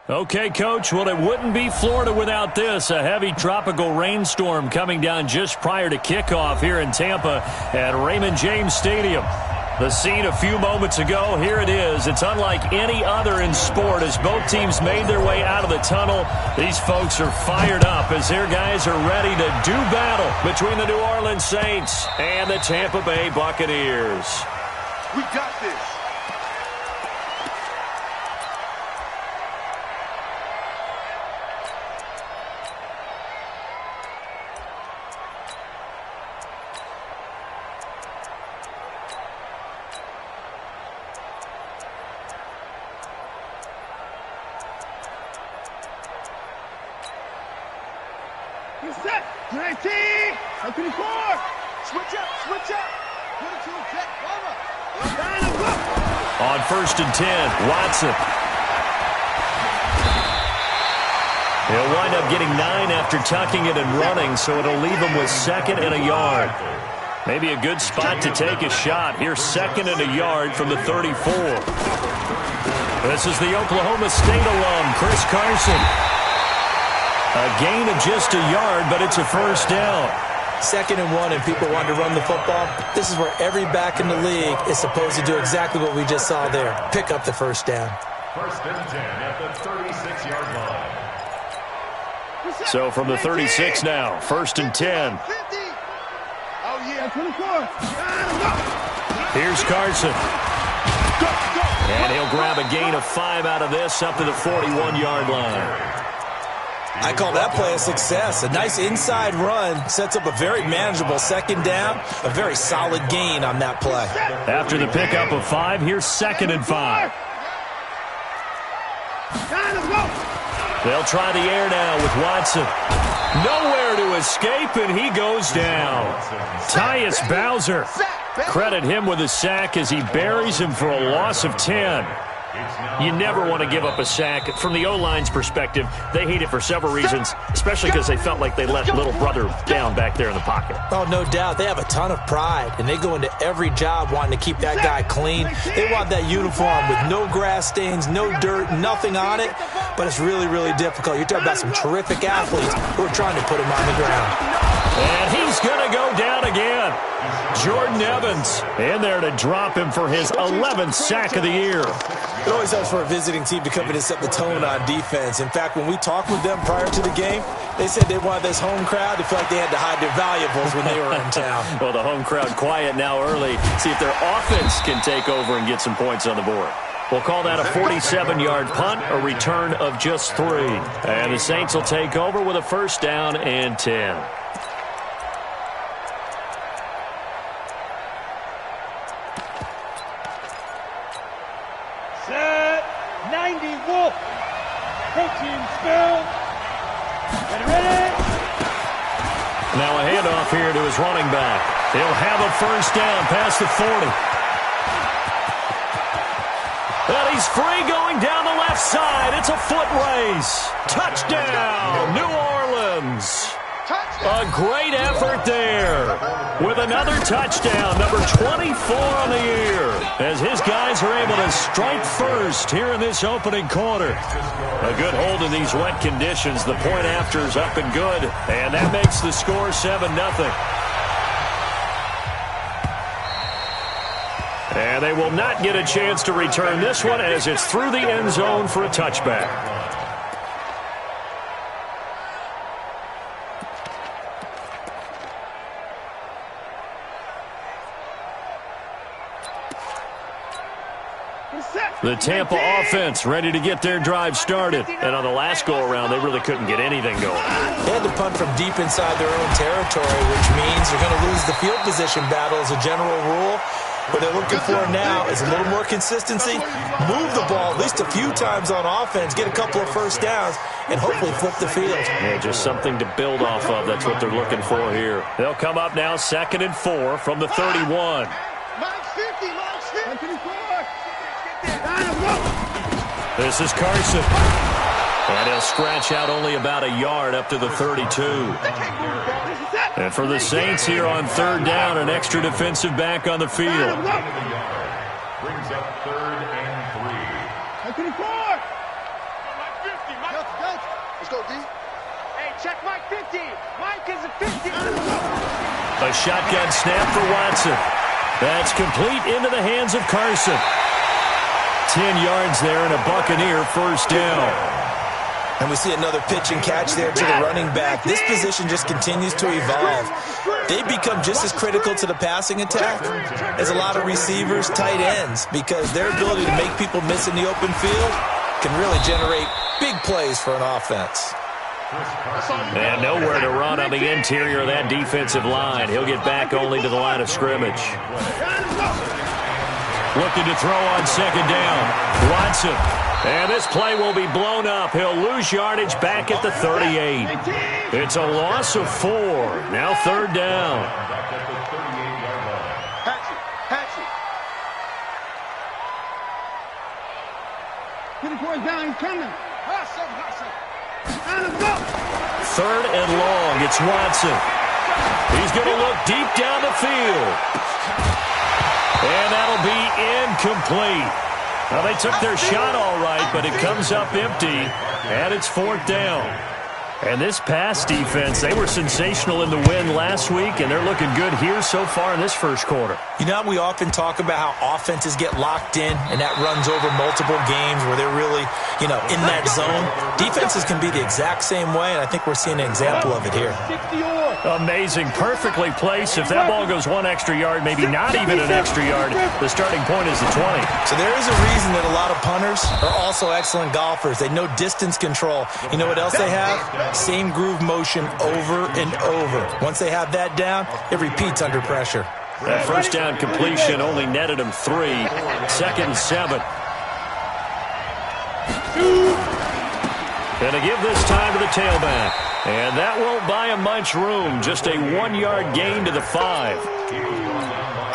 Okay, Coach, well, it wouldn't be Florida without this. A heavy tropical rainstorm coming down just prior to kickoff here in Tampa at Raymond James Stadium. The scene a few moments ago, here it is. It's unlike any other in sport as both teams made their way out of the tunnel. These folks are fired up as their guys are ready to do battle between the New Orleans Saints and the Tampa Bay Buccaneers. We got this. Set, 19, 24. Switch up, switch up. Put it to a check, on 1st and 10, Watson. He'll wind up getting 9 after tucking it and running, so it'll leave him with 2nd and a yard. Maybe a good spot to take a shot. Here's 2nd and a yard from the 34. This is the Oklahoma State alum, Chris Carson. A gain of just a yard, but it's a first down. 2nd and 1, and people want to run the football. This is where every back in the league is supposed to do exactly what we just saw there. Pick up the first down. 1st and 10 at the 36-yard line. So from the 36 now, 1st and 10. Oh, yeah, 24. Here's Carson. And he'll grab a gain of 5 out of this up to the 41-yard line. I call that play a success. A nice inside run sets up a very manageable 2nd down. A very solid gain on that play. After the pickup of 5, here's 2nd and 5. They'll try the air now with Watson. Nowhere to escape, and he goes down. Tyus Bowser. Credit him with a sack as he buries him for a loss of 10. You never want to give up a sack. From the O-line's perspective, they hate it for several reasons, especially because they felt like they let little brother down back there in the pocket. Oh, no doubt. They have a ton of pride, and they go into every job wanting to keep that guy clean. They want that uniform with no grass stains, no dirt, nothing on it, but it's really, really difficult. You're talking about some terrific athletes who are trying to put him on the ground. And he's going to go down again. Jordan Evans in there to drop him for his 11th sack of the year. It always helps for a visiting team to come in and set the tone on defense. In fact, when we talked with them prior to the game, they said they wanted this home crowd to feel like they had to hide their valuables when they were in town. Well, the home crowd quiet now early. See if their offense can take over and get some points on the board. We'll call that a 47-yard punt, a return of just 3. And the Saints will take over with a 1st down and 10. Set, 90, Wolf. Protein spill. Ready? Now a handoff here to his running back. He'll have a 1st down past the 40. And he's free going down the left side. It's a foot race. Touchdown, New Orleans. A great effort there with another touchdown, number 24 on the year, as his guys are able to strike first here in this opening quarter. A good hold in these wet conditions. The point after is up and good, and that makes the score 7-0. And they will not get a chance to return this one as it's through the end zone for a touchback. The Tampa offense ready to get their drive started. And on the last go-around, they really couldn't get anything going. They had to punt from deep inside their own territory, which means they're going to lose the field position battle as a general rule. What they're looking for now is a little more consistency, move the ball at least a few times on offense, get a couple of 1st downs, and hopefully flip the field. Yeah, just something to build off of. That's what they're looking for here. They'll come up now 2nd and 4 from the 31. This is Carson. And he'll scratch out only about a yard up to the 32. And for the Saints here on 3rd down, an extra defensive back on the field. Brings up 3rd and 3. go, D. Hey, check Mike 50. Mike is a 50. A shotgun snap for Watson. That's complete into the hands of Carson. 10 yards there and a Buccaneer first down. And we see another pitch and catch there to the running back. This position just continues to evolve. They become just as critical to the passing attack as a lot of receivers, tight ends, because their ability to make people miss in the open field can really generate big plays for an offense. And nowhere to run on the interior of that defensive line. He'll get back only to the line of scrimmage. Looking to throw on second down. Watson. And this play will be blown up. He'll lose yardage back at the 38. It's a loss of 4. Now third down. Hatchet. 24 down, he's coming. Hustle. And let's go. Third and long. It's Watson. He's going to look deep down the field. And that'll be incomplete. Well, they took their shot all right, but it comes up empty, and it's fourth down. And this pass defense, they were sensational in the win last week, and they're looking good here so far in this first quarter. You know, we often talk about how offenses get locked in, and that runs over multiple games where they're really, in that zone. Defenses can be the exact same way, and I think we're seeing an example of it here. Amazing. Perfectly placed. If that ball goes 1 extra yard, maybe not even an extra yard, the starting point is the 20. So there is a reason that a lot of punters are also excellent golfers. They know distance control. You know what else they have? Same groove motion over and over. Once they have that down, it repeats under pressure. That first down completion only netted him 3. Second and 7. Going to give this time to the tailback. And that won't buy him much room. Just a 1-yard gain to the 5.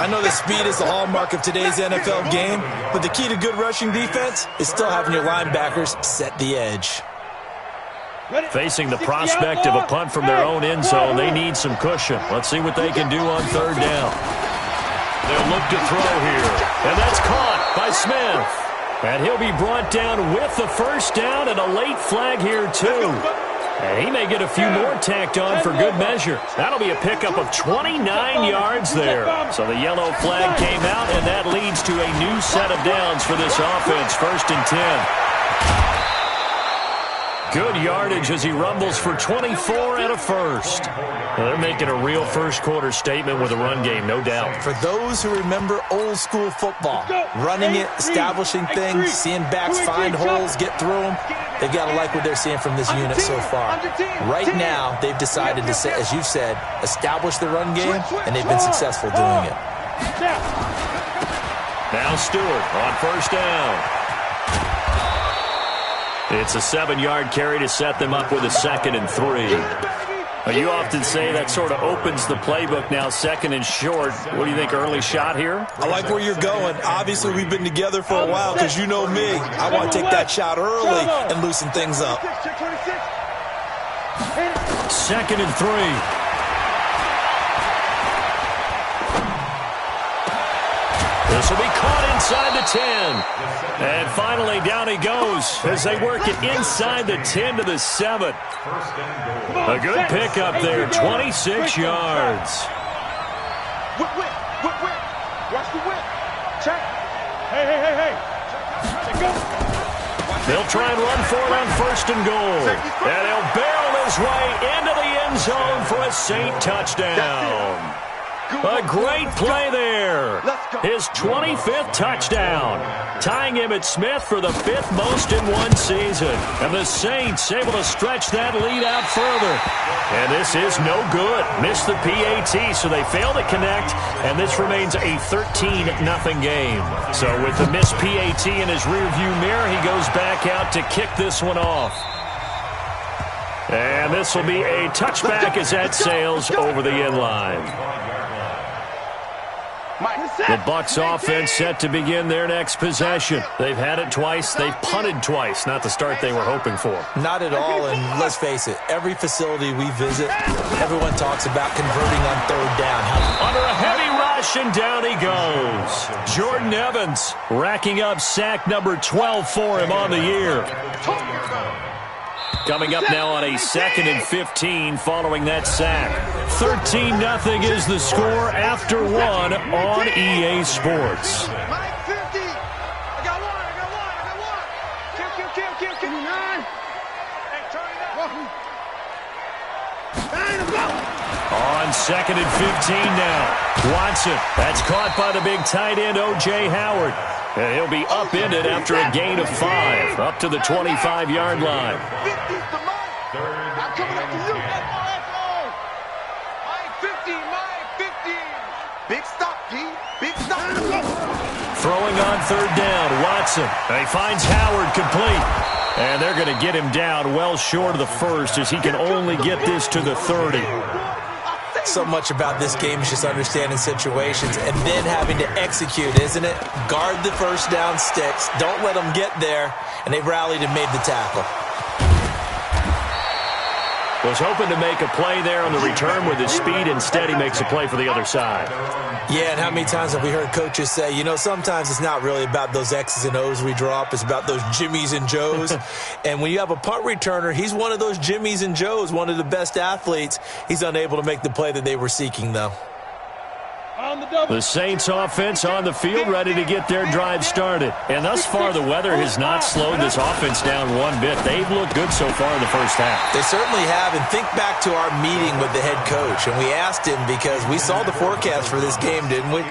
I know that speed is the hallmark of today's NFL game, but the key to good rushing defense is still having your linebackers set the edge. Facing the prospect of a punt from their own end zone, they need some cushion. Let's see what they can do on third down. They'll look to throw here. And that's caught by Smith. And he'll be brought down with the first down and a late flag here, too. And he may get a few more tacked on for good measure. That'll be a pickup of 29 yards there. So the yellow flag came out, and that leads to a new set of downs for this offense. First and 10. Good yardage as he rumbles for 24 and a first. Well, they're making a real first-quarter statement with a run game, no doubt. For those who remember old-school football, running it, establishing things, seeing backs find holes, get through them, they've got to like what they're seeing from this unit so far. Right now, they've decided to, as you've said, establish the run game, and they've been successful doing it. Now Stewart on first down. It's a 7-yard carry to set them up with a 2nd and 3. You often say that sort of opens the playbook now, 2nd and short. What do you think, early shot here? I like where you're going. Obviously, we've been together for a while because you know me. I want to take that shot early and loosen things up. 2nd and 3. This will be caught inside the 10. And finally, down he goes as they work it inside the 10 to the 7. A good pickup there, 26 yards. Whip. Watch the whip. Check. Hey. Go. They'll try and run for it on first and goal. And he'll barrel his way into the end zone for a Saint touchdown. A great play there. His 25th touchdown, tying him at Smith for the 5th most in one season. And the Saints able to stretch that lead out further. And this is no good. Missed the PAT, so they fail to connect, and this remains a 13-0 game. So with the missed PAT in his rearview mirror, he goes back out to kick this one off. And this will be a touchback as that sails over the end line. The Bucs offense set to begin their next possession. They've had it twice. They've punted twice. Not the start they were hoping for. Not at all, and let's face it, every facility we visit, everyone talks about converting on third down. Under a heavy rush, and down he goes. Jordan Evans racking up sack number 12 for him on the year. Coming up now on a 2nd and 15 following that sack. 13-0 is the score after one on EA Sports. Mike 50. I got one. Kill. Give me 9. Hey, turn it up. 9 and go. On 2nd and 15 now. Watson. That's caught by the big tight end, O.J. Howard. And he'll be upended after a gain of 5, up to the 25-yard line. 50's the mark. I'm coming up to you. Mike 50. Big stop, G. Big stop. Throwing on 3rd down, Watson. He finds Howard complete. And they're going to get him down well short of the first as he can only get this to the 30. So much about this game is just understanding situations and then having to execute, isn't it? Guard the first down sticks. Don't let them get there. And they rallied and made the tackle. Was hoping to make a play there on the return with his speed. Instead, he makes a play for the other side. Yeah, and how many times have we heard coaches say, you know, sometimes it's not really about those X's and O's we drop. It's about those Jimmies and Joes. And when you have a punt returner, he's one of those Jimmies and Joes, one of the best athletes. He's unable to make the play that they were seeking, though. The Saints offense on the field ready to get their drive started. And thus far, the weather has not slowed this offense down one bit. They've looked good so far in the first half. They certainly have. And think back to our meeting with the head coach. And we asked him because we saw the forecast for this game, didn't we?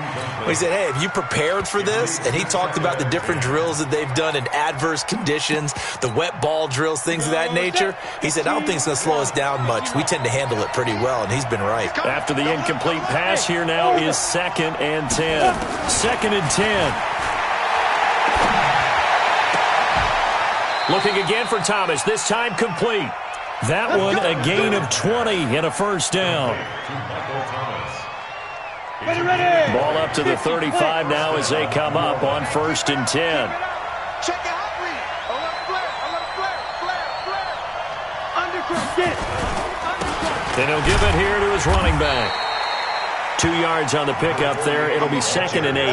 We said, hey, have you prepared for this? And he talked about the different drills that they've done in adverse conditions, the wet ball drills, things of that nature. He said, I don't think it's going to slow us down much. We tend to handle it pretty well, and he's been right. After the incomplete pass, here now is 2nd and 10. 2nd and 10. Looking again for Thomas, this time complete. That one a gain of 20 and a first down. Ball up to the 35 now as they come up on 1st and 10. Check your hot read. Flare. Undercross, get it. And he'll give it here to his running back. 2 yards on the pickup there. It'll be 2nd and 8.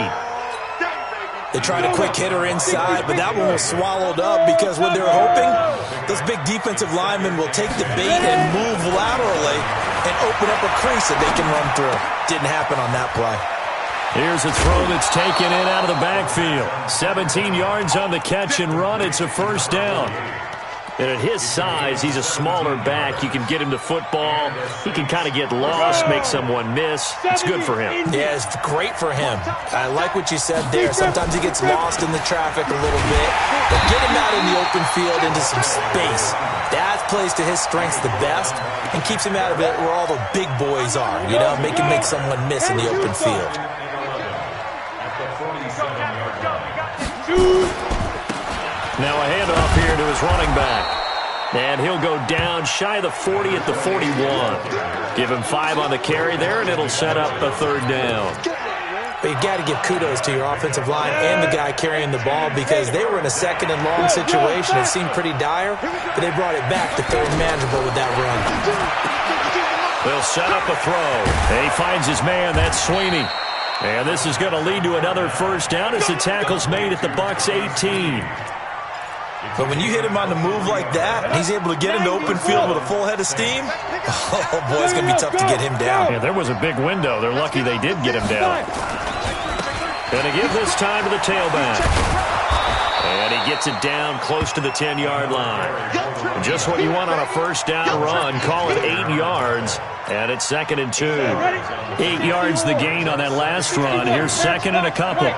They tried a quick hitter inside, but that one was swallowed up because what they're hoping, those big defensive linemen will take the bait and move laterally and open up a crease that they can run through. Didn't happen on that play. Here's a throw that's taken in out of the backfield. 17 yards on the catch and run. It's a first down. And at his size, he's a smaller back. You can get him to football. He can kind of get lost, make someone miss. It's good for him. Yeah, it's great for him. I like what you said there. Sometimes he gets lost in the traffic a little bit. But get him out in the open field into some space. That plays to his strengths the best and keeps him out of it where all the big boys are. You know, make him make someone miss in the open field. Now a handoff here to his running back. And he'll go down shy of the 40 at the 41. Give him 5 on the carry there, and it'll set up a 3rd down. But you got to give kudos to your offensive line and the guy carrying the ball because they were in a 2nd and long situation. It seemed pretty dire, but they brought it back to 3rd and manageable with that run. They'll set up a throw. And he finds his man. That's Sweeney. And this is going to lead to another first down as the tackle's made at the Bucs 18. But when you hit him on the move like that, and he's able to get into open field with a full head of steam, oh, boy, it's going to be tough to get him down. Yeah, there was a big window. They're lucky they did get him down. Going to give this time to the tailback. And he gets it down close to the 10-yard line. Just what you want on a first down run. Call it 8 yards. And it's 2nd and 2. 8 yards the gain on that last run. Here's 2nd and a couple.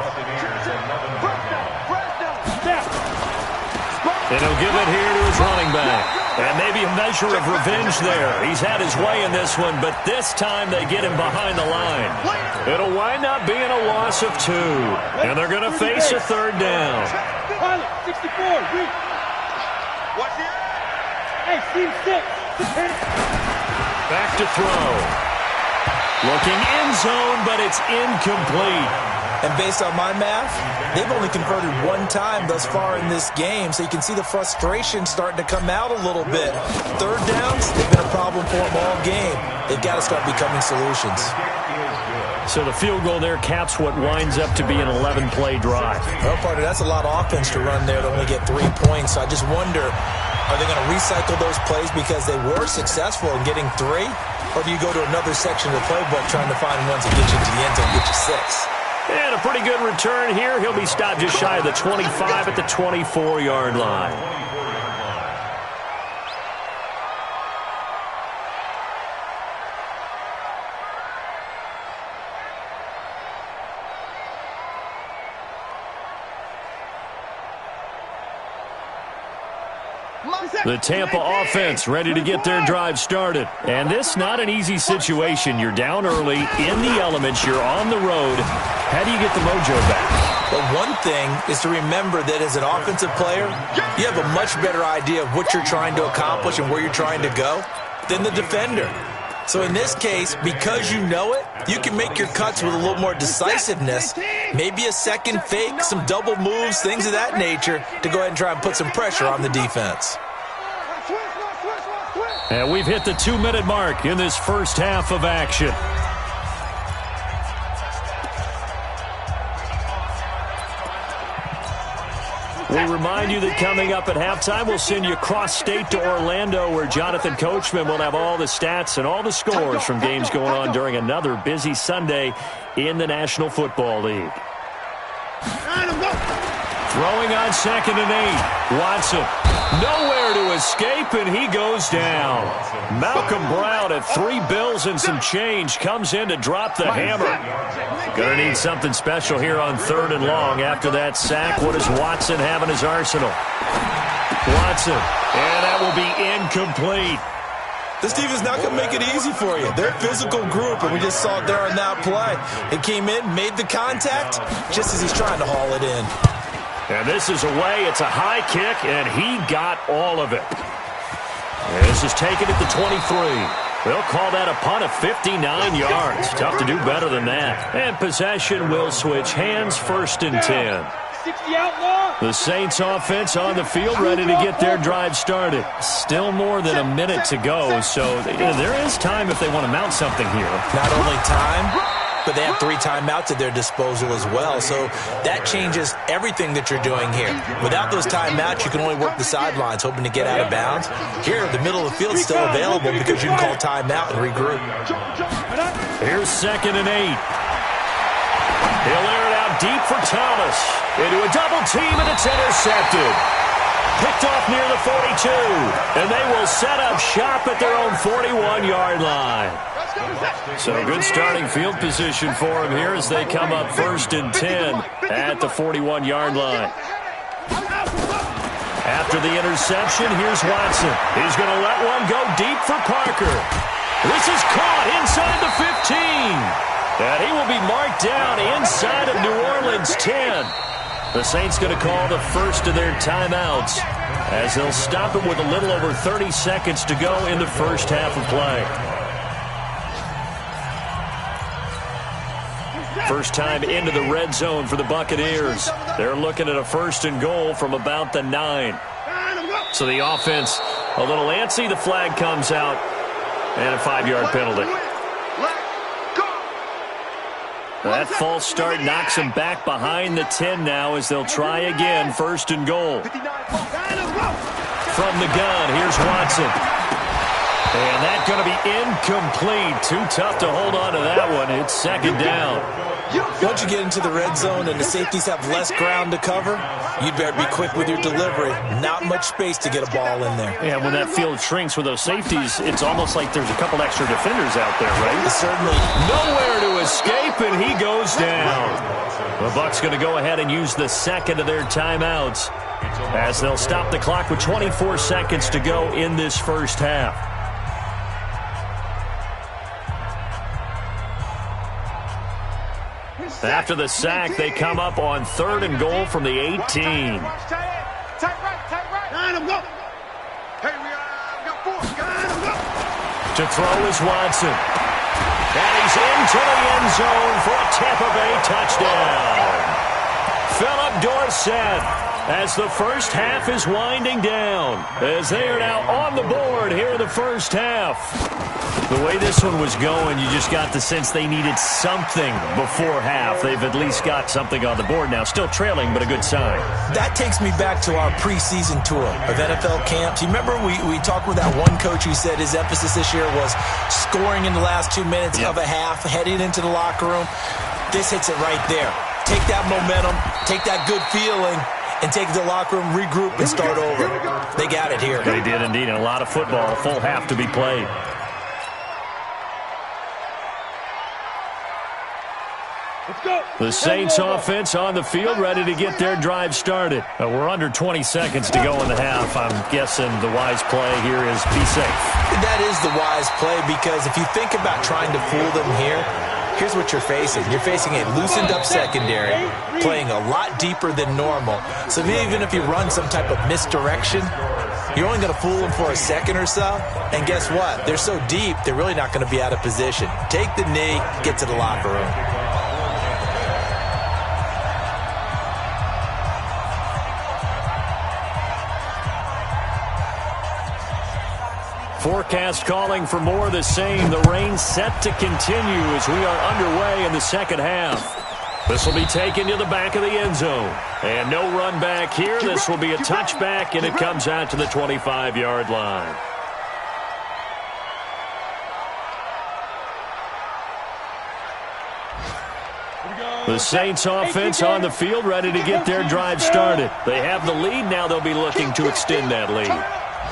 And he'll give it here to his running back. And maybe a measure of revenge there. He's had his way in this one, but this time they get him behind the line. It'll wind up being a loss of 2. And they're going to face a 3rd down. 64, reach. Hey, team 6. Back to throw. Looking end zone, but it's incomplete. And based on my math, they've only converted 1 time thus far in this game, so you can see the frustration starting to come out a little bit. 3rd downs, they've been a problem for them all game. They've got to start becoming solutions. So the field goal there caps what winds up to be an 11-play drive. Well, partner, that's a lot of offense to run there to only get 3 points. So I just wonder, Are they going to recycle those plays because they were successful in getting 3? Or do you go to another section of the playbook trying to find ones that get you into the end zone and get you 6? And a pretty good return here. He'll be stopped just shy of the 25 at the 24-yard line. The Tampa offense ready to get their drive started. And this not an easy situation. You're down early, in the elements, you're on the road. How do you get the mojo back? Well, one thing is to remember that as an offensive player, you have a much better idea of what you're trying to accomplish and where you're trying to go than the defender. So in this case, because you know it, you can make your cuts with a little more decisiveness, maybe a second fake, some double moves, things of that nature, to go ahead and try and put some pressure on the defense. And we've hit the 2-minute mark in this first half of action. We remind you that coming up at halftime, we'll send you cross-state to Orlando, where Jonathan Coachman will have all the stats and all the scores from games going on during another busy Sunday in the National Football League. Throwing on 2nd and 8. Watson. Nowhere to escape, and he goes down. Malcolm Brown at 3 bills and some change comes in to drop the hammer. Gonna need something special here on 3rd and long. After that sack, what does Watson have in his arsenal? Watson, and that will be incomplete. This defense not going to make it easy for you. They're a physical group, and we just saw it there on that play. It came in, made the contact, just as he's trying to haul it in. And this is away. It's a high kick, and he got all of it. And this is taken at the 23. They'll call that a punt of 59 yards. Tough to do better than that. And possession will switch hands, 1st and 10. The Saints offense on the field ready to get their drive started. Still more than a minute to go, so there is time if they want to mount something here. Not only time, but they have 3 timeouts at their disposal as well, so that changes everything that you're doing here. Without those timeouts, you can only work the sidelines, hoping to get out of bounds. Here, the middle of the field is still available because you can call timeout and regroup. Here's 2nd and 8. He'll air it out deep for Thomas. Into a double team, and it's intercepted. Picked off near the 42, and they will set up shop at their own 41-yard line. So good starting field position for him here as they come up 1st and 10 at the 41-yard line. After the interception, here's Watson. He's going to let one go deep for Parker. This is caught inside the 15. And he will be marked down inside of New Orleans 10. The Saints going to call the first of their timeouts as they'll stop it with a little over 30 seconds to go in the first half of play. First time into the red zone for the Buccaneers. They're looking at a 1st and goal from about the 9. So the offense a little antsy. The flag comes out and a 5-yard penalty. That false start knocks them back behind the 10 now as they'll try again. 1st and goal. From the gun, here's Watson. And that's going to be incomplete. Too tough to hold on to that one. It's 2nd down. Once you get into the red zone and the safeties have less ground to cover, you'd better be quick with your delivery. Not much space to get a ball in there. Yeah, when that field shrinks with those safeties, it's almost like there's a couple extra defenders out there, right? Certainly. Nowhere to escape, and he goes down. The Bucs going to go ahead and use the 2nd of their timeouts as they'll stop the clock with 24 seconds to go in this first half. After the sack, they come up on 3rd and goal from the 18. Tight right. To throw is Watson. And he's into the end zone for a Tampa Bay touchdown. Philip Dorsett, as the first half is winding down, as they are now on the board here in the first half. The way this one was going, you just got the sense they needed something before half. They've at least got something on the board now. Still trailing, but a good sign. That takes me back to our preseason tour of NFL camps. You remember we talked with that one coach who said his emphasis this year was scoring in the last 2 minutes of a half, heading into the locker room. This hits it right there. Take that momentum, take that good feeling, and take the locker room, regroup, and start over. They got it here. They did indeed, and a lot of football, a full half to be played. The Saints offense on the field, ready to get their drive started. We're under 20 seconds to go in the half. I'm guessing the wise play here is be safe. That is the wise play, because if you think about trying to fool them here, here's what you're facing. You're facing a loosened-up secondary, playing a lot deeper than normal. So even if you run some type of misdirection, you're only going to fool them for a second or so. And guess what? They're so deep, they're really not going to be out of position. Take the knee, get to the locker room. Forecast calling for more of the same. The rain set to continue as we are underway in the second half. This will be taken to the back of the end zone. And no run back here. This will be a touchback, and it comes out to the 25-yard line. The Saints offense on the field, ready to get their drive started. They have the lead. Now they'll be looking to extend that lead.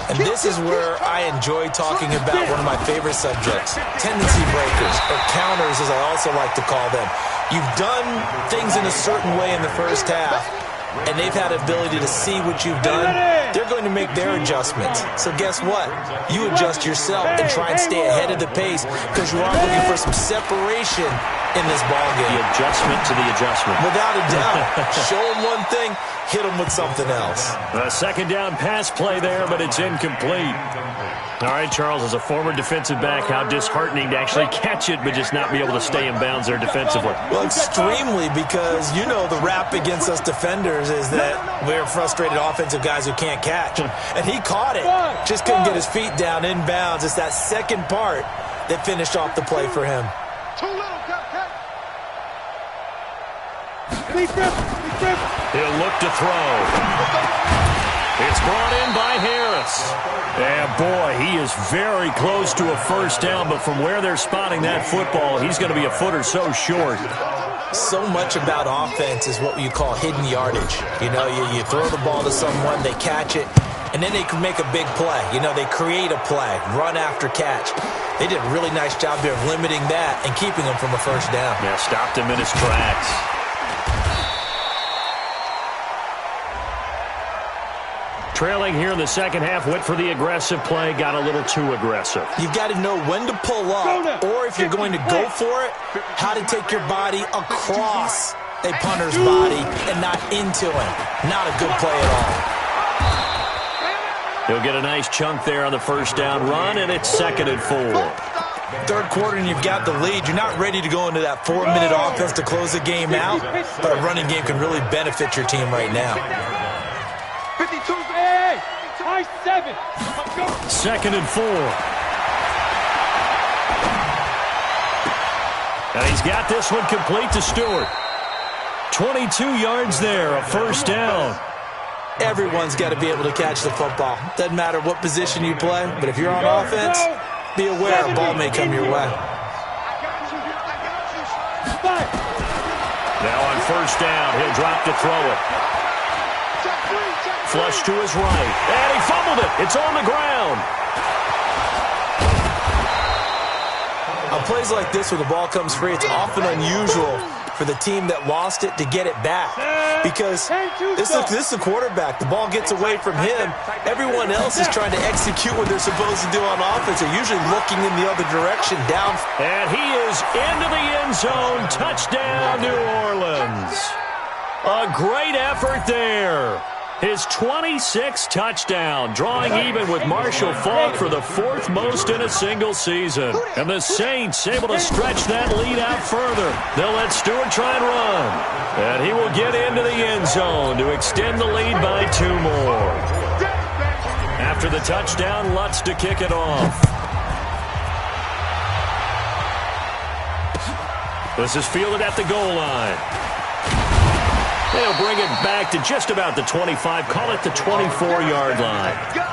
And this is where I enjoy talking about one of my favorite subjects, tendency breakers, or counters as I also like to call them. You've done things in a certain way in the first half, and they've had the ability to see what you've done. They're going to make their adjustments. So guess what? You adjust yourself and try and stay ahead of the pace, because you are looking for some separation in this ballgame. The adjustment to the adjustment. Without a doubt. Show them one thing, hit them with something else. A second down pass play there, but it's incomplete. All right, Charles, as a former defensive back, how disheartening to actually catch it, but just not be able to stay in bounds there defensively. Well, extremely, because you know the rap against us defenders is that we're frustrated offensive guys who can't catch. And he caught it, just couldn't get his feet down in bounds. It's that second part that finished off the play for him. Too little, cut. He'll look to throw. It's brought in by Harris. And boy, he is very close to a first down, but from where they're spotting that football, he's going to be a foot or so short. So much about offense is what you call hidden yardage. You know, you throw the ball to someone, they catch it, and then they can make a big play. You know, they create a play, run after catch. They did a really nice job there of limiting that and keeping him from a first down. Yeah, stopped him in his tracks. Trailing here in the second half, went for the aggressive play, got a little too aggressive. You've got to know when to pull up, or if you're going to go for it, how to take your body across a punter's body and not into him. Not a good play at all. He'll get a nice chunk there on the first down run, and it's 2nd and 4. Third quarter, and you've got the lead. You're not ready to go into that 4-minute offense to close the game out, but a running game can really benefit your team right now. 52. Hey, high 7. 2nd and 4. And he's got this one complete to Stewart. 22 yards there, a first down. Everyone's got to be able to catch the football. Doesn't matter what position you play, but if you're on offense, be aware a ball may come your way. Now on first down, he'll drop to throw it. Flush to his right, and he fumbled it. It's on the ground. On plays like this where the ball comes free, it's often unusual for the team that lost it to get it back, because this is the quarterback. The ball gets away from him. Everyone else is trying to execute what they're supposed to do on offense. They're usually looking in the other direction, down. And he is into the end zone. Touchdown, New Orleans. A great effort there. His 26th touchdown, drawing even with Marshall Faulk for the 4th most in a single season. And the Saints able to stretch that lead out further. They'll let Stewart try and run. And he will get into the end zone to extend the lead by 2 more. After the touchdown, Lutz to kick it off. This is fielded at the goal line. They'll bring it back to just about the 25. Call it the 24-yard line. Let's go.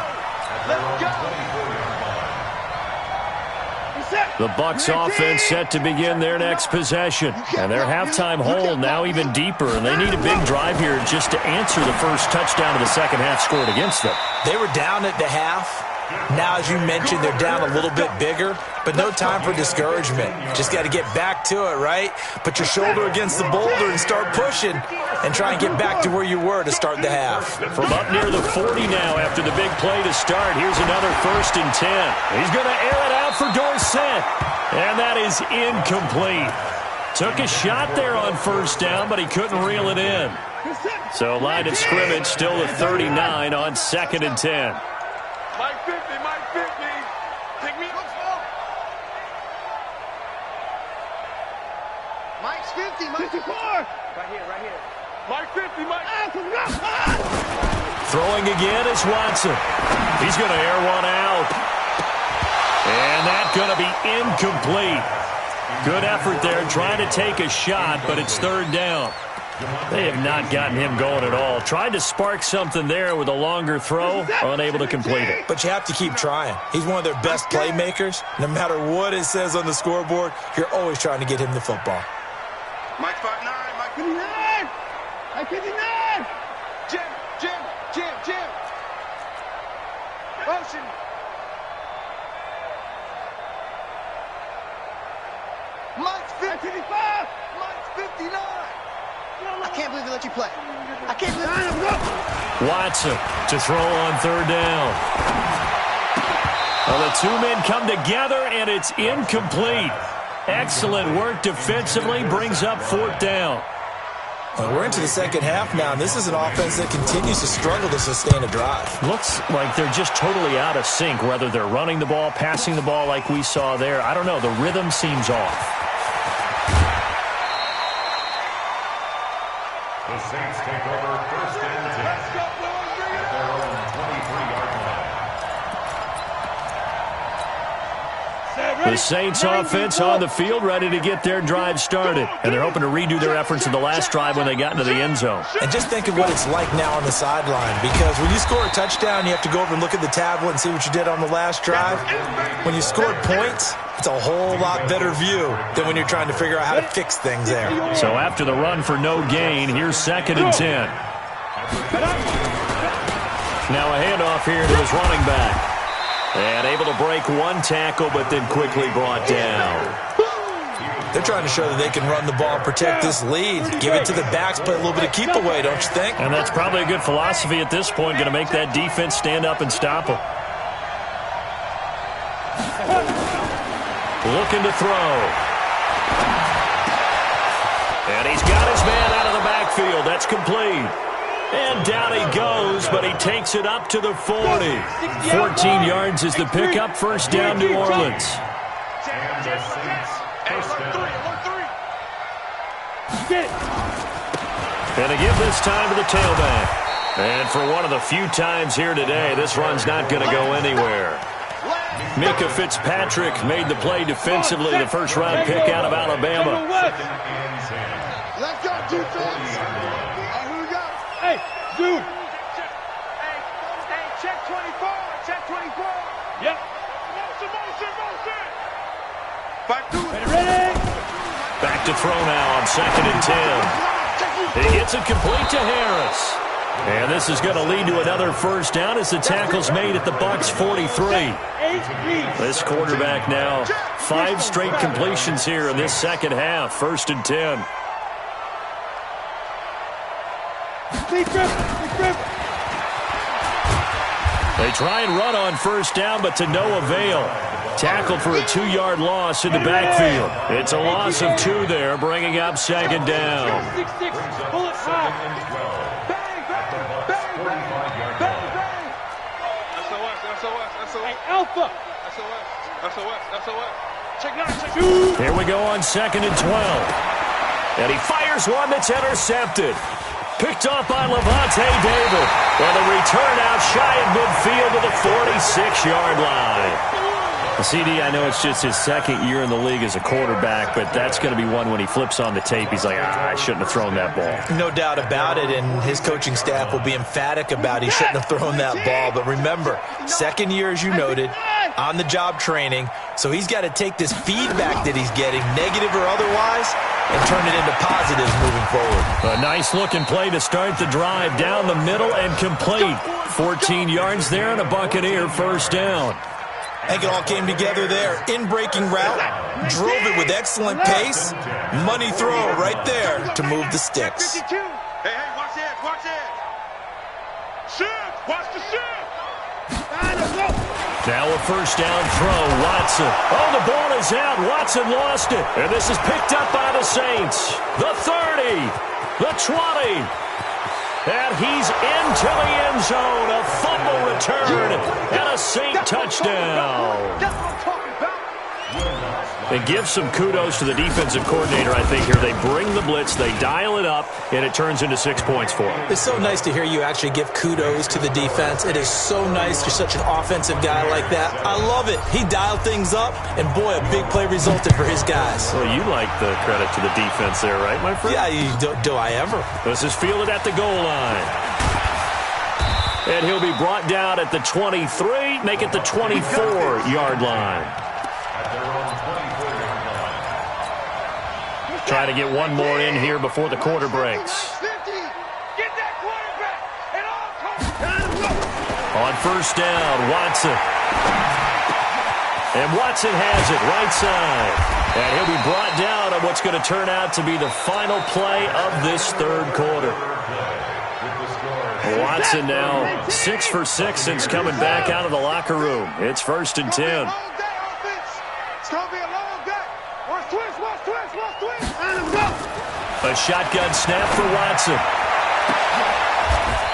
The Bucs offense set to begin their next possession. And their halftime hole now even deeper. And they need a big drive here just to answer the first touchdown of the second half scored against them. They were down at the half. Now, as you mentioned, they're down a little bit bigger, but no time for discouragement. Just got to get back to it, right? Put your shoulder against the boulder and start pushing and try and get back to where you were to start the half. From up near the 40 now after the big play to start, here's another 1st and 10. He's going to air it out for Dorsett, and that is incomplete. Took a shot there on 1st down, but he couldn't reel it in. So line of scrimmage still the 39 on 2nd and 10. Mike 50, Mike 50. Take me. Mike's 50, Mike 54. Right here. Mike 50, Mike. Throwing again is Watson. He's going to air one out. And that's going to be incomplete. Good effort there trying to take a shot, but it's 3rd down. They have not gotten him going at all. Tried to spark something there with a longer throw, unable to complete it. But you have to keep trying. He's one of their best playmakers. No matter what it says on the scoreboard, you're always trying to get him the football. Mike 59, Mike 59. Mike 59. Jim. Motion. Mike's 55. Mike's 59. I can't believe they let you play. I can't believe it. Watson to throw on 3rd down. Well, the two men come together, and it's incomplete. Excellent work defensively, brings up 4th down. Well, we're into the second half now, and this is an offense that continues to struggle to sustain a drive. Looks like they're just totally out of sync, whether they're running the ball, passing the ball like we saw there. I don't know. The rhythm seems off. The Saints take over 1st and 10. Let's go, boys. Bring it Their on. own 23-yard line. The Saints offense on the field, ready to get their drive started. And they're hoping to redo their efforts in the last drive when they got into the end zone. And just think of what it's like now on the sideline, because when you score a touchdown, you have to go over and look at the tablet and see what you did on the last drive. When you scored points, it's a whole lot better view than when you're trying to figure out how to fix things there. So after the run for no gain, here's 2nd and 10. Now a handoff here to his running back. And able to break one tackle, but then quickly brought down. They're trying to show that they can run the ball and protect this lead. Give it to the backs, play a little bit of keep away, don't you think? And that's probably a good philosophy at this point, going to make that defense stand up and stop them. Looking to throw. And he's got his man out of the backfield. That's complete. And down he goes, but he takes it up to the 40. 14 yards is the pickup. 1st down, New Orleans. And the Saints, 1st down. And to give this time to the tailback. And for one of the few times here today, this run's not going to go anywhere. Mika Fitzpatrick made the play defensively, the 1st-round pick out of Alabama. Let's go, defense. Who we got? Hey, dude. Hey, check 24. Check 24. Yep. Motion. 5-2. Ready? Back to throw now on 2nd and 10. He gets it complete to Harris. And this is going to lead to another 1st down as the tackle's made at the Bucs 43. This quarterback now 5 straight completions here in this second half. 1st and 10. They try and run on 1st down, but to no avail. Tackled for a 2-yard loss in the backfield. It's a loss of 2 there, bringing up 2nd down. Bullet high. Bang. SOS. Hey, Alpha. SOS. Check 9. Here we go on 2nd and 12. And he fires one that's intercepted. Picked off by Levante David. And the return out shy of midfield to the 46-yard line. CD, I know it's just his second year in the league as a quarterback, but that's going to be one when he flips on the tape, he's like, I shouldn't have thrown that ball. No doubt about it, and his coaching staff will be emphatic about he shouldn't have thrown that ball. But remember, second year, as you noted, on-the-job training, so he's got to take this feedback that he's getting, negative or otherwise, and turn it into positives moving forward. A nice-looking play to start the drive down the middle and complete. 14 yards there and a Buccaneer first down. I think it all came together there. In-breaking route, drove it with excellent pace. Money throw right there to move the sticks. Hey, watch it, watch it. Shift, watch the shift. Now a first down throw, Watson. Oh, the ball is out. Watson lost it. And this is picked up by the Saints. The 30, the 20. And he's into the end zone. A fumble return and a Saint touchdown. That's what I'm talking about. And give some kudos to the defensive coordinator, I think, here. They bring the blitz, they dial it up, and it turns into 6 points for them. It's so nice to hear you actually give kudos to the defense. It is so nice. You're such an offensive guy like that. I love it. He dialed things up, and boy, a big play resulted for his guys. Well, you like the credit to the defense there, right, my friend? Yeah, do I ever? This is fielded at the goal line. And he'll be brought down at the 23, make it the 24-yard line. Trying to get one more in here before the quarter breaks. Get that quarterback and all On first down, Watson. And Watson has it right side. And he'll be brought down on what's going to turn out to be the final play of this third quarter. Watson now 6 for 6 since coming back out of the locker room. It's 1st and 10. It's going to be a long day. Watch twist. A shotgun snap for Watson.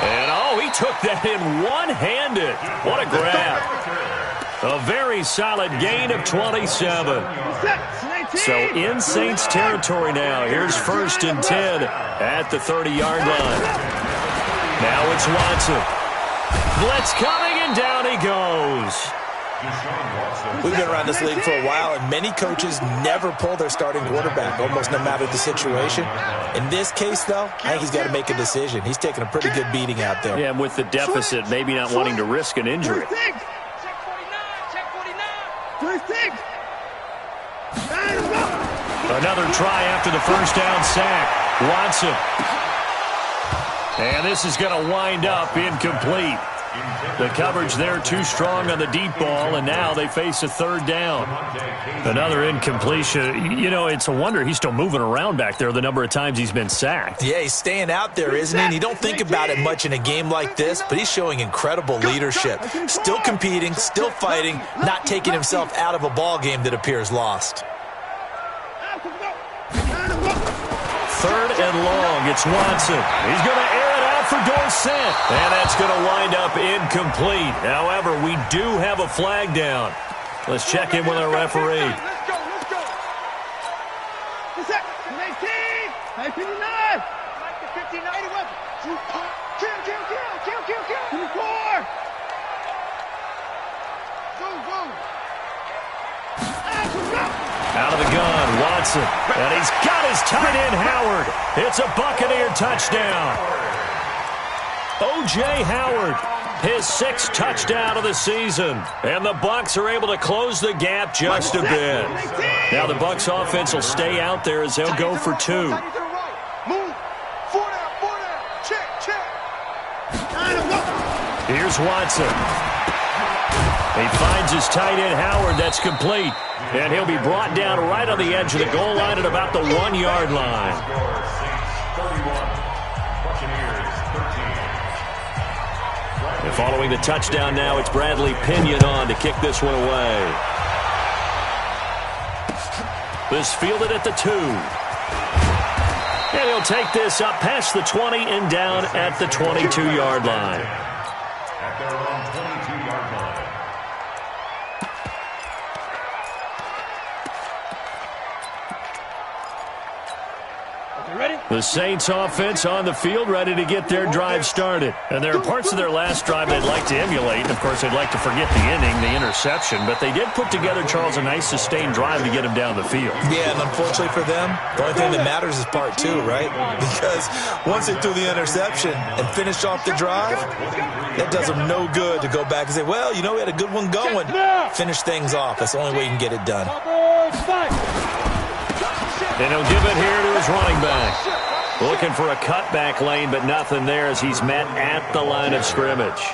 And, oh, he took that in one-handed. What a grab. A very solid gain of 27. So in Saints territory now. Here's 1st and 10 at the 30-yard line. Now it's Watson. Blitz coming, and down he goes. We've been around this league for a while, and many coaches never pull their starting quarterback, almost no matter the situation. In this case, though, I think he's got to make a decision. He's taking a pretty good beating out there. Yeah, and with the deficit, maybe not wanting to risk an injury. Check 49. Another try after the first down sack. Watson. And this is going to wind up incomplete. The coverage there too strong on the deep ball, and now they face a third down. Another incompletion. You know, it's a wonder he's still moving around back there the number of times he's been sacked. Yeah, he's staying out there, isn't he? And you don't think about it much in a game like this, but he's showing incredible leadership. Still competing, still fighting, not taking himself out of a ball game that appears lost. Third and long. It's Watson. He's going to air it out for Dorsett. And that's going to wind up incomplete. However, we do have a flag down. Let's check in with our referee. Let's go. What's that? 19. 59. Like the 59. 81. Kill. 24. Go. Out of the gun, Watson. And he's got his tight end, Howard. It's a Buccaneer touchdown. O.J. Howard, his 6th touchdown of the season. And the Bucs are able to close the gap just a bit. Now the Bucs offense will stay out there as they'll go for 2. Move. 4 down. Check. Here's Watson. He finds his tight end, Howard. That's complete. And he'll be brought down right on the edge of the goal line at about the 1-yard line. And following the touchdown now, it's Bradley Pinion on to kick this one away. This fielded at the 2. And he'll take this up past the 20 and down at the 22-yard line. At their own 22-yard line. You ready? The Saints offense on the field, ready to get their drive started. And there are parts of their last drive they'd like to emulate. And, of course, they'd like to forget the inning, the interception. But they did put together, Charles, a nice sustained drive to get him down the field. Yeah, and unfortunately for them, the only thing that matters is part two, right? Because once they threw the interception and finished off the drive, that does them no good to go back and say, well, you know, we had a good one going. Finish things off. That's the only way you can get it done. And he'll give it here to his running back. Looking for a cutback lane, but nothing there as he's met at the line of scrimmage.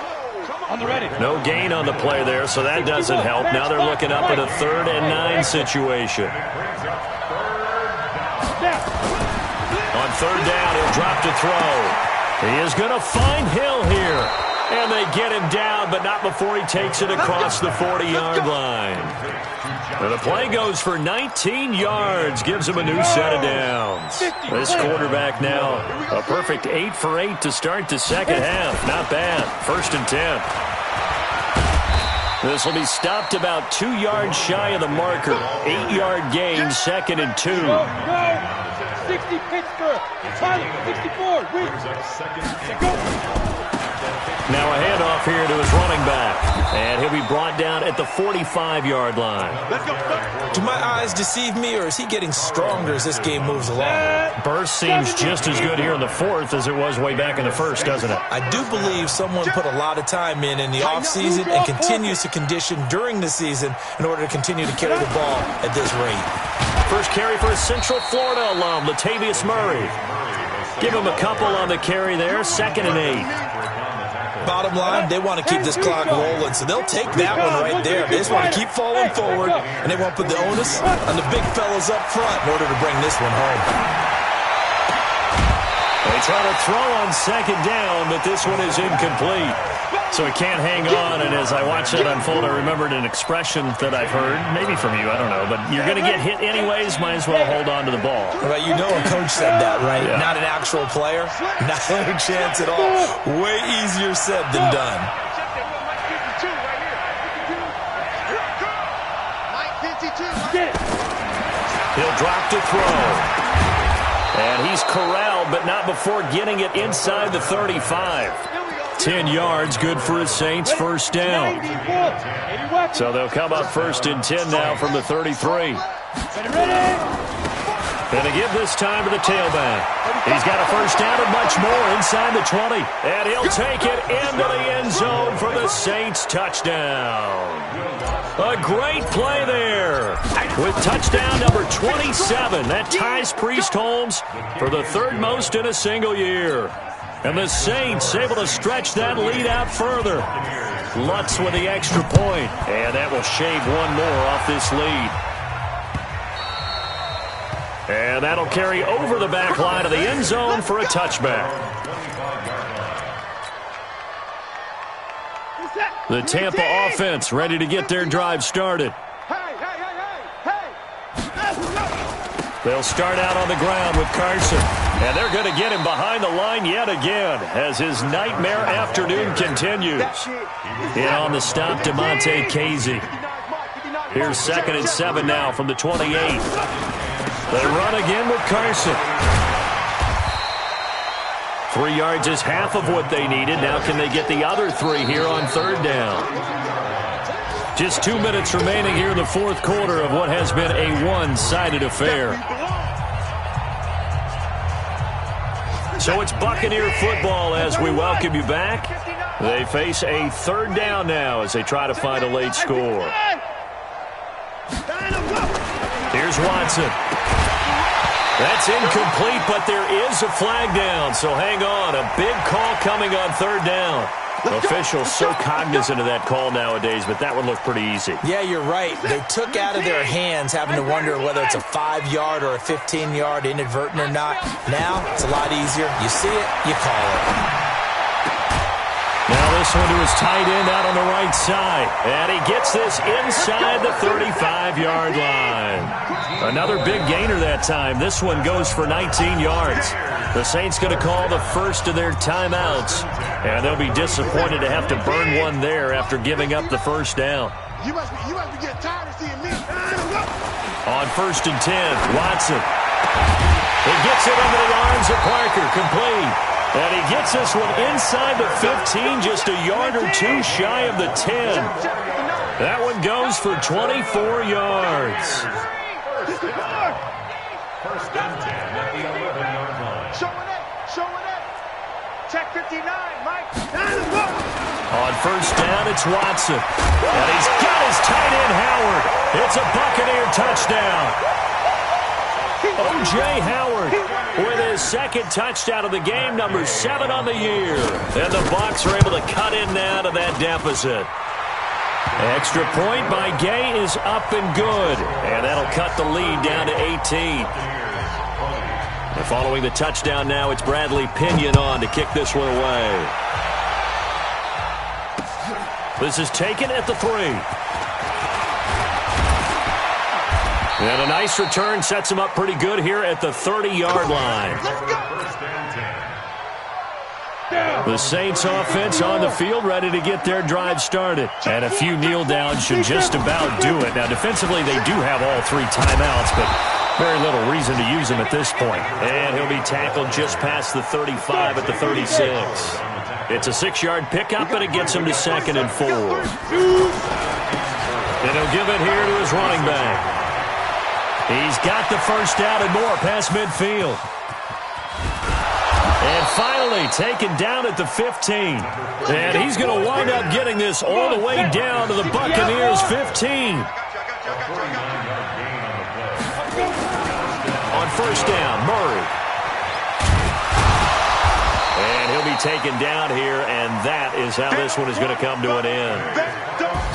No gain on the play there, so that doesn't help. Now they're looking up at a 3rd and 9 situation. On 3rd down, he'll drop to throw. He is going to find Hill here. And they get him down, but not before he takes it across the 40-yard line. And the play goes for 19 yards, gives him a new set of downs. This quarterback now, a perfect 8 for 8 to start the second half. Not bad. 1st and 10. This will be stopped about 2 yards shy of the marker. 8-yard gain, 2nd and 2. 60 Pittsburgh. 64. Now a handoff here to his running back. And he'll be brought down at the 45-yard line. Do my eyes deceive me, or is he getting stronger as this game moves along? Burst seems just as good here in the 4th as it was way back in the 1st, doesn't it? I do believe someone put a lot of time in the offseason and continues to condition during the season in order to continue to carry the ball at this rate. First carry for a Central Florida alum, Latavius Murray. Give him a couple on the carry there, 2nd and 8. Bottom line, they want to keep this clock rolling, so they'll take that one right there. They just want to keep falling forward, and they want to put the onus on the big fellas up front in order to bring this one home. They try to throw on 2nd down, but this one is incomplete. So he can't hang on, and as I watched that unfold, I remembered an expression that I've heard, maybe from you, I don't know, but you're going to get hit anyways, might as well hold on to the ball. Well, you know a coach said that, right? Yeah. Not an actual player. Not a chance at all. Way easier said than done. He'll drop to throw. And he's corralled, but not before getting it inside the 35. 10 yards, good for his Saints, 1st down. So they'll come up 1st and 10 now from the 33. And they give this time to the tailback. He's got a 1st down and much more inside the 20. And he'll take it into the end zone for the Saints touchdown. A great play there with touchdown number 27. That ties Priest Holmes for the 3rd most in a single year. And the Saints able to stretch that lead out further. Lutz with the extra point. And that will shave one more off this lead. And that'll carry over the back line of the end zone for a touchback. The Tampa offense ready to get their drive started. They'll start out on the ground with Carson. And they're going to get him behind the line yet again as his nightmare afternoon continues. In on the stop, DeMonte Casey. Here's 2nd and 7 now from the 28. They run again with Carson. 3 yards is half of what they needed. Now can they get the other 3 here on 3rd down? Just 2 minutes remaining here in the 4th quarter of what has been a one-sided affair. So it's Buccaneer football as we welcome you back. They face a 3rd down now as they try to find a late score. Here's Watson. That's incomplete, but there is a flag down, so hang on. A big call coming on 3rd down. Officials so cognizant of that call nowadays, but that would look pretty easy. Yeah, you're right. They took out of their hands having to wonder whether it's a 5-yard or a 15-yard inadvertent or not. Now, it's a lot easier. You see it, you call it. Now this one to his tight end out on the right side. And he gets this inside the 35-yard line. Another big gainer that time. This one goes for 19 yards. The Saints going to call the first of their timeouts. And they'll be disappointed to have to burn one there after giving up the 1st down. You must be getting tired of seeing me. On 1st and 10, Watson. He gets it into the arms of Parker, complete. And he gets this one inside the 15, just a yard or two shy of the 10. That one goes for 24 yards. First and 10 at the 11-yard line. Showing it. Check 59, Mike. On first down, it's Watson. And he's got his tight end, Howard. It's a Buccaneer touchdown. O.J. Howard with his second touchdown of the game, number 7 on the year. And the Bucs are able to cut in now to that deficit. Extra point by Gay is up and good. And that'll cut the lead down to 18. And following the touchdown now, it's Bradley Pinion on to kick this one away. This is taken at the 3. And a nice return sets him up pretty good here at the 30-yard line. The Saints offense on the field, ready to get their drive started. And a few kneel downs should just about do it. Now, defensively, they do have all 3 timeouts, but very little reason to use them at this point. And he'll be tackled just past the 35 at the 36. It's a 6-yard pickup, and it gets him to 2nd and 4. And he'll give it here to his running back. He's got the first down and more past midfield. And finally taken down at the 15. And he's going to wind up getting this all the way down to the Buccaneers' 15. On first down, Murray. And he'll be taken down here, and that is how this one is going to come to an end.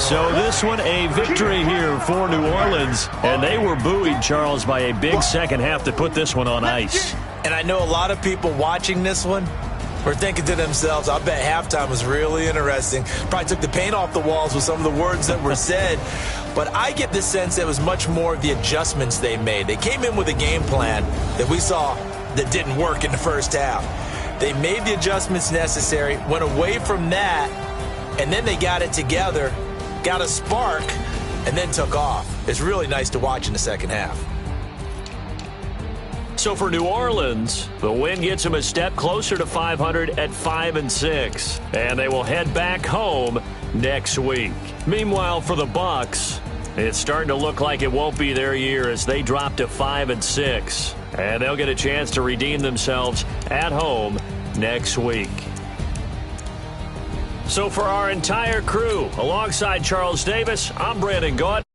So this one a victory here for New Orleans, and they were buoyed, Charles, by a big second half to put this one on ice. And I know a lot of people watching this one were thinking to themselves, I bet halftime was really interesting. Probably took the paint off the walls with some of the words that were said. But I get the sense that it was much more of the adjustments they made. They came in with a game plan that we saw that didn't work in the first half. They made the adjustments necessary, went away from that, and then they got it together, got a spark, and then took off. It's really nice to watch in the second half. So for New Orleans, the win gets them a step closer to 500 at 5-6, and they will head back home next week. Meanwhile, for the Bucs, it's starting to look like it won't be their year as they drop to 5-6, and they'll get a chance to redeem themselves at home next week. So for our entire crew, alongside Charles Davis, I'm Brandon Gaunt.